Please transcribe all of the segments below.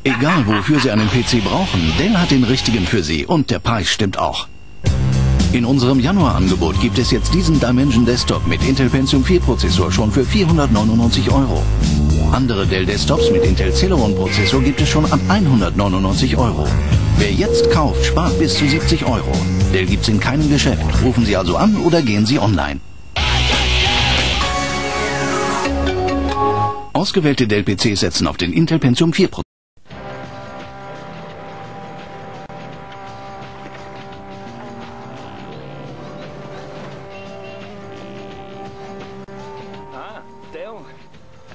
Egal wofür Sie einen PC brauchen, Dell hat den richtigen für Sie und der Preis stimmt auch. In unserem Januarangebot gibt es jetzt diesen Dimension Desktop mit Intel Pentium 4 Prozessor schon für 499 €. Andere Dell Desktops mit Intel Celeron Prozessor gibt es schon ab 199 €. Wer jetzt kauft, spart bis zu 70 €. Dell gibt's in keinem Geschäft. Rufen Sie also an oder gehen Sie online. Ausgewählte Dell PCs setzen auf den Intel Pentium 4 Prozessor.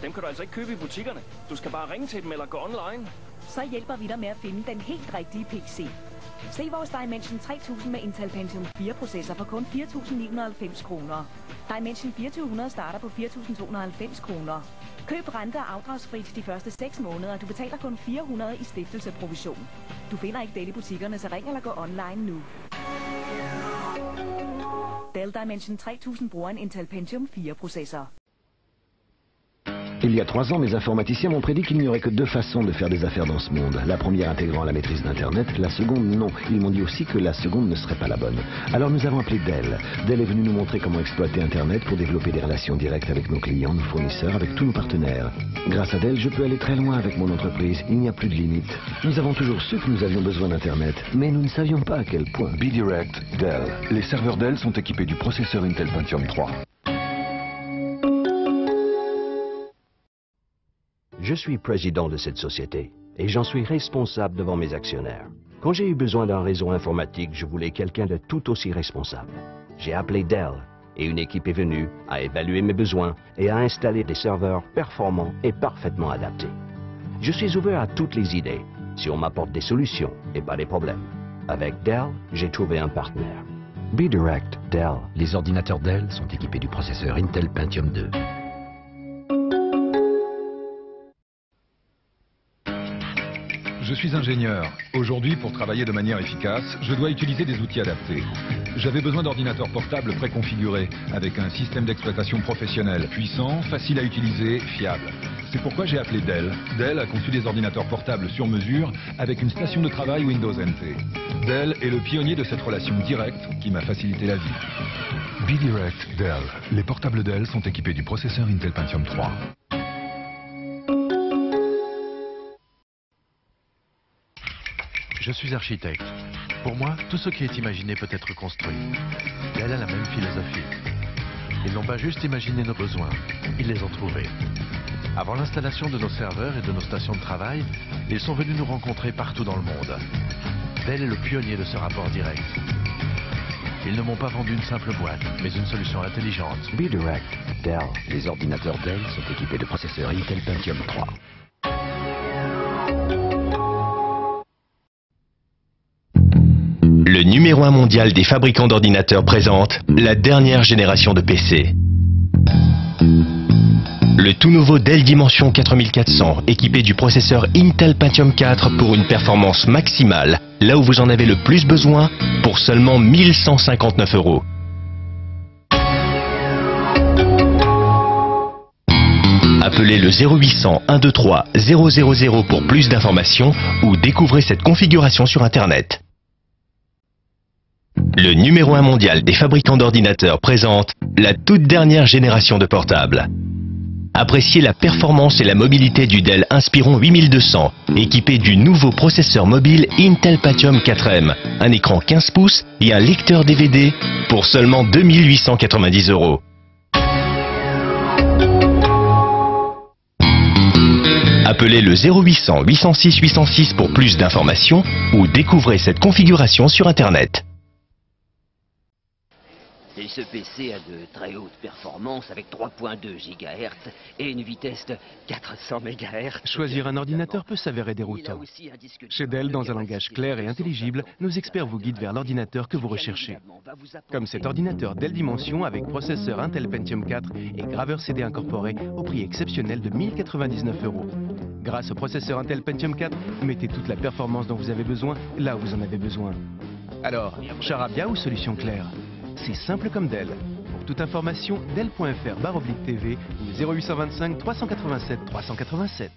Dem kan du altså ikke købe i butikkerne. Du skal bare ringe til dem eller gå online. Så hjælper vi dig med at finde den helt rigtige PC. Se vores Dimension 3000 med Intel Pentium 4 processor for kun 4.990 kroner. Dimension 2400 starter på 4.290 kroner. Køb rente- og afdragsfrit de første 6 måneder. Du betaler kun 400 i stiftelseprovision. Du finder ikke Dell i butikkerne, så ring eller gå online nu. Dell Dimension 3000 bruger en Intel Pentium 4 processor. Il y a 3 ans, mes informaticiens m'ont prédit qu'il n'y aurait que 2 façons de faire des affaires dans ce monde. La première intégrant la maîtrise d'Internet, la seconde non. Ils m'ont dit aussi que la seconde ne serait pas la bonne. Alors nous avons appelé Dell. Dell est venu nous montrer comment exploiter Internet pour développer des relations directes avec nos clients, nos fournisseurs, avec tous nos partenaires. Grâce à Dell, je peux aller très loin avec mon entreprise. Il n'y a plus de limites. Nous avons toujours su que nous avions besoin d'Internet, mais nous ne savions pas à quel point. B-Direct, Dell. Les serveurs Dell sont équipés du processeur Intel Pentium 3. Je suis président de cette société et j'en suis responsable devant mes actionnaires. Quand j'ai eu besoin d'un réseau informatique, je voulais quelqu'un de tout aussi responsable. J'ai appelé Dell et une équipe est venue, a évalué mes besoins et a installé des serveurs performants et parfaitement adaptés. Je suis ouvert à toutes les idées, si on m'apporte des solutions et pas des problèmes. Avec Dell, j'ai trouvé un partenaire. B-Direct, Dell. Les ordinateurs Dell sont équipés du processeur Intel Pentium 2. Je suis ingénieur. Aujourd'hui, pour travailler de manière efficace, je dois utiliser des outils adaptés. J'avais besoin d'ordinateurs portables préconfigurés, avec un système d'exploitation professionnel, puissant, facile à utiliser, fiable. C'est pourquoi j'ai appelé Dell. Dell a conçu des ordinateurs portables sur mesure, avec une station de travail Windows NT. Dell est le pionnier de cette relation directe qui m'a facilité la vie. B-Direct, Dell. Les portables Dell sont équipés du processeur Intel Pentium 3. Je suis architecte. Pour moi, tout ce qui est imaginé peut être construit. Dell a la même philosophie. Ils n'ont pas juste imaginé nos besoins, ils les ont trouvés. Avant l'installation de nos serveurs et de nos stations de travail, ils sont venus nous rencontrer partout dans le monde. Dell est le pionnier de ce rapport direct. Ils ne m'ont pas vendu une simple boîte, mais une solution intelligente. B-Direct, Dell. Les ordinateurs Dell sont équipés de processeurs Intel Pentium 3. Le numéro 1 mondial des fabricants d'ordinateurs présente la dernière génération de PC. Le tout nouveau Dell Dimension 4400, équipé du processeur Intel Pentium 4 pour une performance maximale, là où vous en avez le plus besoin, pour seulement 1159 €. Appelez le 0800 123 000 pour plus d'informations ou découvrez cette configuration sur Internet. Le numéro 1 mondial des fabricants d'ordinateurs présente la toute dernière génération de portables. Appréciez la performance et la mobilité du Dell Inspiron 8200, équipé du nouveau processeur mobile Intel Pentium 4M, un écran 15 pouces et un lecteur DVD pour seulement 2890 €. Appelez le 0800 806 806 pour plus d'informations ou découvrez cette configuration sur Internet. Et ce PC a de très hautes performances avec 3.2 GHz et une vitesse de 400 MHz. Choisir un ordinateur peut s'avérer déroutant. Chez Dell, dans un langage clair et intelligible, nos experts vous guident vers l'ordinateur que vous recherchez. Comme cet ordinateur Dell Dimension avec processeur Intel Pentium 4 et graveur CD incorporé au prix exceptionnel de 1099 €. Grâce au processeur Intel Pentium 4, vous mettez toute la performance dont vous avez besoin là où vous en avez besoin. Alors, charabia ou solution claire? C'est simple comme Dell. Pour toute information, dell.fr/TV ou 0825 387 387.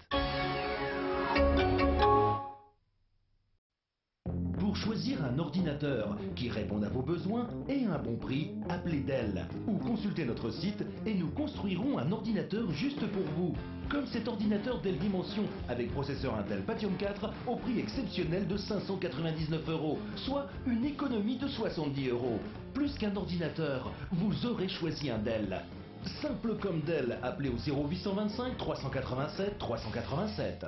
ordinateur qui répondent à vos besoins et à un bon prix, appelez Dell ou consultez notre site et nous construirons un ordinateur juste pour vous. Comme cet ordinateur Dell Dimension avec processeur Intel Pentium 4 au prix exceptionnel de 599 €, soit une économie de 70 €. Plus qu'un ordinateur, vous aurez choisi un Dell. Simple comme Dell, appelez au 0825 387 387.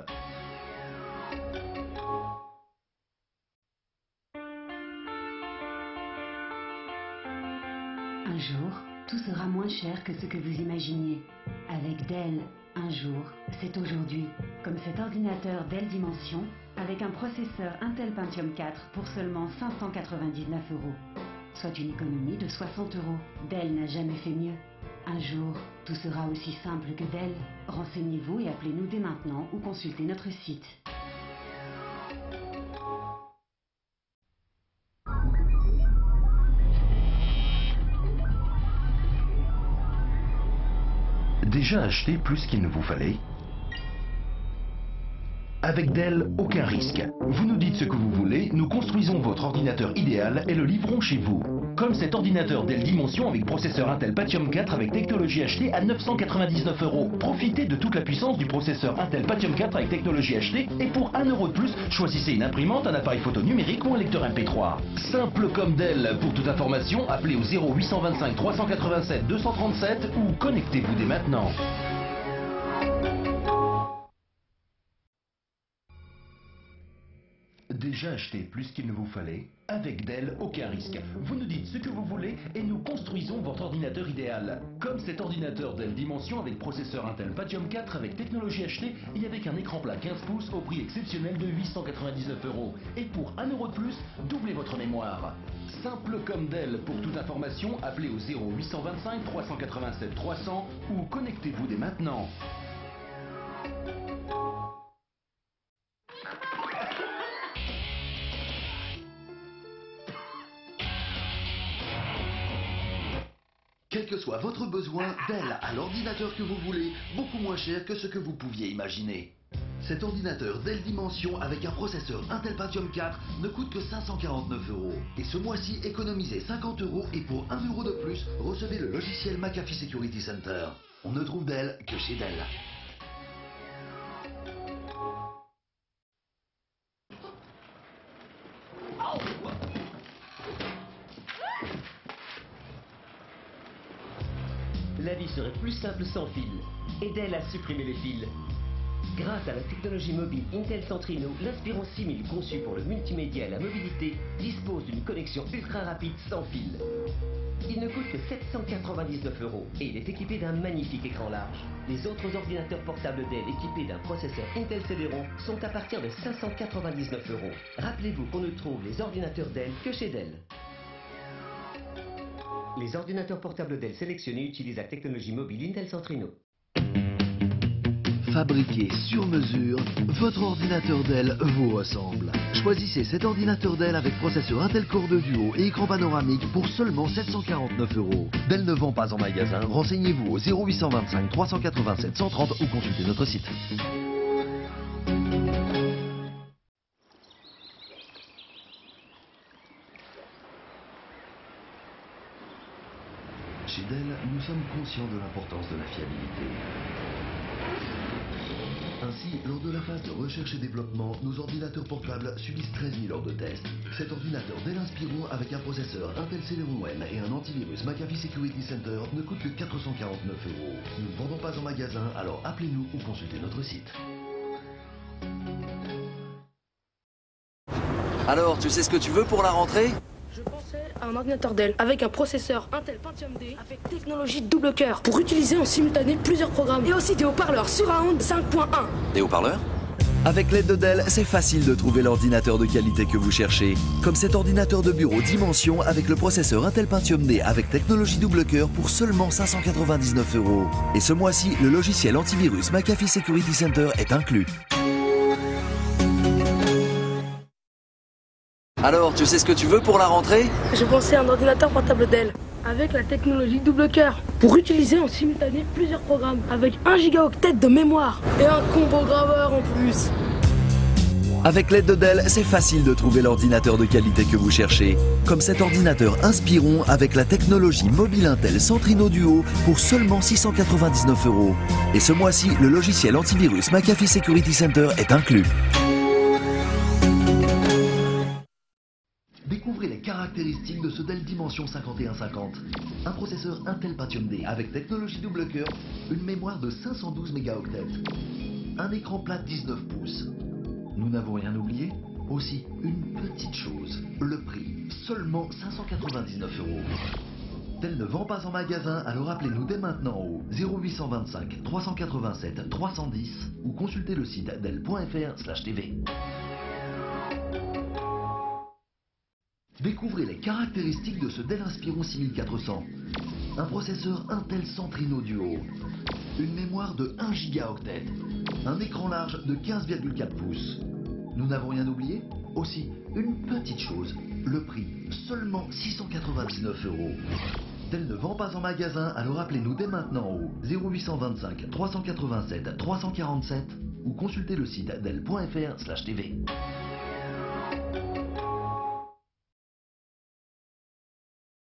Un jour, tout sera moins cher que ce que vous imaginiez. Avec Dell, un jour, c'est aujourd'hui. Comme cet ordinateur Dell Dimension, avec un processeur Intel Pentium 4 pour seulement 599 €. Soit une économie de 60 €. Dell n'a jamais fait mieux. Un jour, tout sera aussi simple que Dell. Renseignez-vous et appelez-nous dès maintenant ou consultez notre site. Déjà acheté plus qu'il ne vous fallait? Avec Dell, aucun risque. Vous nous dites ce que vous voulez, nous construisons votre ordinateur idéal et le livrons chez vous. Comme cet ordinateur Dell Dimension avec processeur Intel Pentium 4 avec technologie HD à 999 €. Profitez de toute la puissance du processeur Intel Pentium 4 avec technologie HD et pour 1 € de plus, choisissez une imprimante, un appareil photo numérique ou un lecteur MP3. Simple comme Dell. Pour toute information, appelez au 0825 387 237 ou connectez-vous dès maintenant. Déjà acheté plus qu'il ne vous fallait? Avec Dell, aucun risque. Vous nous dites ce que vous voulez et nous construisons votre ordinateur idéal. Comme cet ordinateur Dell Dimension avec processeur Intel Pentium 4 avec technologie HD et avec un écran plat 15 pouces au prix exceptionnel de 899 €. Et pour 1 € de plus, doublez votre mémoire. Simple comme Dell. Pour toute information, appelez au 0825 387 300 ou connectez-vous dès maintenant. Quel que soit votre besoin, Dell a l'ordinateur que vous voulez, beaucoup moins cher que ce que vous pouviez imaginer. Cet ordinateur Dell Dimension avec un processeur Intel Pentium 4 ne coûte que 549 €. Et ce mois-ci, économisez 50 € et pour 1 € de plus, recevez le logiciel McAfee Security Center. On ne trouve Dell que chez Dell. La vie serait plus simple sans fil. Et Dell a supprimé les fils. Grâce à la technologie mobile Intel Centrino, l'Inspiron 6000 conçu pour le multimédia et la mobilité dispose d'une connexion ultra rapide sans fil. Il ne coûte que 799 € et il est équipé d'un magnifique écran large. Les autres ordinateurs portables Dell équipés d'un processeur Intel Celeron sont à partir de 599 €. Rappelez-vous qu'on ne trouve les ordinateurs Dell que chez Dell. Les ordinateurs portables Dell sélectionnés utilisent la technologie mobile Intel Centrino. Fabriqué sur mesure, votre ordinateur Dell vous ressemble. Choisissez cet ordinateur Dell avec processeur Intel Core 2 Duo et écran panoramique pour seulement 749 €. Dell ne vend pas en magasin, renseignez-vous au 0825 387 130 ou consultez notre site. Chez Dell, nous sommes conscients de l'importance de la fiabilité. Ainsi, lors de la phase de recherche et développement, nos ordinateurs portables subissent 13 000 heures de test. Cet ordinateur Dell Inspiron avec un processeur Intel Celeron M et un antivirus McAfee Security Center ne coûte que 449 €. Nous ne vendons pas en magasin, alors appelez-nous ou consultez notre site. Alors, tu sais ce que tu veux pour la rentrée ? Je pensais à un ordinateur Dell avec un processeur Intel Pentium D avec technologie double cœur pour utiliser en simultané plusieurs programmes et aussi des haut-parleurs Surround 5.1. Des haut-parleurs ? Avec l'aide de Dell, c'est facile de trouver l'ordinateur de qualité que vous cherchez. Comme cet ordinateur de bureau Dimension avec le processeur Intel Pentium D avec technologie double cœur pour seulement 599 €. Et ce mois-ci, le logiciel antivirus McAfee Security Center est inclus. Alors, tu sais ce que tu veux pour la rentrée ? Je pensais à un ordinateur portable Dell avec la technologie double cœur pour utiliser en simultané plusieurs programmes avec 1 gigaoctet de mémoire et un combo graveur en plus. Avec l'aide de Dell, c'est facile de trouver l'ordinateur de qualité que vous cherchez. Comme cet ordinateur Inspiron avec la technologie mobile Intel Centrino Duo pour seulement 699 €. Et ce mois-ci, le logiciel antivirus McAfee Security Center est inclus. Découvrez les caractéristiques de ce Dell Dimension 5150. Un processeur Intel Pentium D avec technologie double cœur, une mémoire de 512 mégaoctets, un écran plat 19 pouces. Nous n'avons rien oublié. Aussi, une petite chose, le prix, seulement 599 €. Dell ne vend pas en magasin, alors appelez-nous dès maintenant au 0825 387 310 ou consultez le site dell.fr/tv. Découvrez les caractéristiques de ce Dell Inspiron 6400. Un processeur Intel Centrino Duo, une mémoire de 1 gigaoctet, un écran large de 15,4 pouces. Nous n'avons rien oublié? Aussi, une petite chose, le prix, seulement 699 €. Dell ne vend pas en magasin, alors appelez-nous dès maintenant au 0825 387 347 ou consultez le site dell.fr/tv.